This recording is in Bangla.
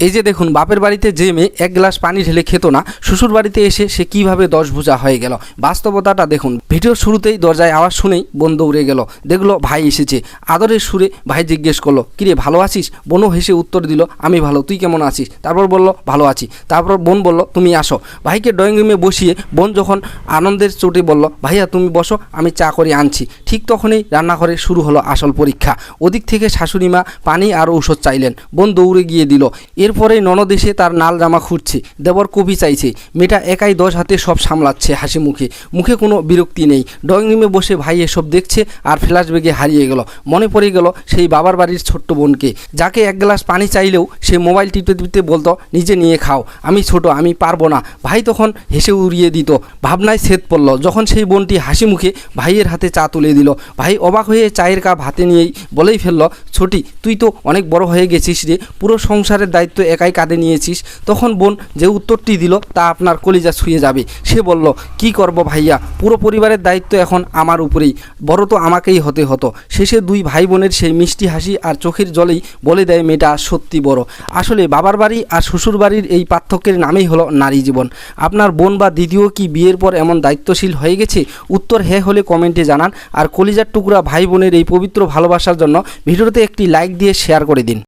এই যে দেখুন, বাপের বাড়িতে যে মেয়ে এক গ্লাস পানি ঢেলে খেত না, শ্বশুর বাড়িতে এসে সে কিভাবে 10 ভুজা হয়ে গেল। বাস্তবতাটা দেখুন। ভিডিওর শুরুতেই দরজায় আওয়াজ শুনেই বোন দৌড়ে গেল, দেখলো ভাই এসেছে। আদরের সুরে ভাই জিজ্ঞেস করলো, কিরে ভালো আছিস? বোনও হেসে উত্তর দিল, আমি ভালো, তুই কেমন আছিস? তারপর বলল, ভালো আছি। তারপর বোন বলল, তুমি আসো। ভাইকে ড্রয়িং রুমে বসিয়ে বোন যখন আনন্দের চোটে বলল, ভাইয়া তুমি বসো, আমি চা করে আনছি। ঠিক তখনই রান্নাঘরে শুরু হলো আসল পরীক্ষা। ওদিক থেকে শাশুড়ি মা পানি আর ঔষধ চাইলেন, বোন দৌড়ে গিয়ে দিল। এরপরে ননদ এসে তার নাল জামা খুঁজছে, দেবর কবি চাইছে। মেয়েটা একাই 10 হাতে সব সামলাচ্ছে হাসি মুখে, মুখে কোনো বিরক্তি নেই। ড্রয়িং রুমে বসে ভাই এসব দেখছে আর ফ্ল্যাশব্যাগে হারিয়ে গেল। মনে পড়ে গেল সেই বাবার বাড়ির ছোট্ট বোনকে, যাকে এক গ্লাস পানি চাইলেও সে মোবাইল টিপতে টিপতে বলতো, নিজে নিয়ে খাও, আমি ছোট, আমি পারবো না। ভাই তখন হেসে উড়িয়ে দিত। ভাবনায় ছেদ পড়ল যখন সেই বোনটি হাসি মুখে ভাইয়ের হাতে চা তুলে দিল। ভাই অবাক হয়ে চায়ের কাপ হাতে নিয়েই বলেই ফেলল, ছোটি তুই তো অনেক বড় হয়ে গেছিস রে, পুরো সংসারের দায়িত্ব একাই কাঁধে নিয়েছিস। তখন বোন যে উত্তরটি দিল তা আপনার কলিজা ছুঁয়ে যাবে। সে বলল, কি করব ভাইয়া, পুরো পরিবারের দায়িত্ব এখন আমার উপরেই, বড় তো আমাকেই হতে হতো। শেষে দুই ভাই বোনের সেই মিষ্টি হাসি আর চোখের জলেই বলে দেয় মেয়েটা সত্যি বড়। আসলে বাবার বাড়ি আর শ্বশুর বাড়ির এই পার্থক্যের নামেই হলো নারী জীবন। আপনার বোন বা দিদিও কি বিয়ের পর এমন দায়িত্বশীল হয়ে গেছে? উত্তর হ্যাঁ হলে কমেন্টে জানান। আর কলিজার টুকরা ভাই বোনের এই পবিত্র ভালোবাসার জন্য ভিডিওতে একটি লাইক দিয়ে শেয়ার করে দিন।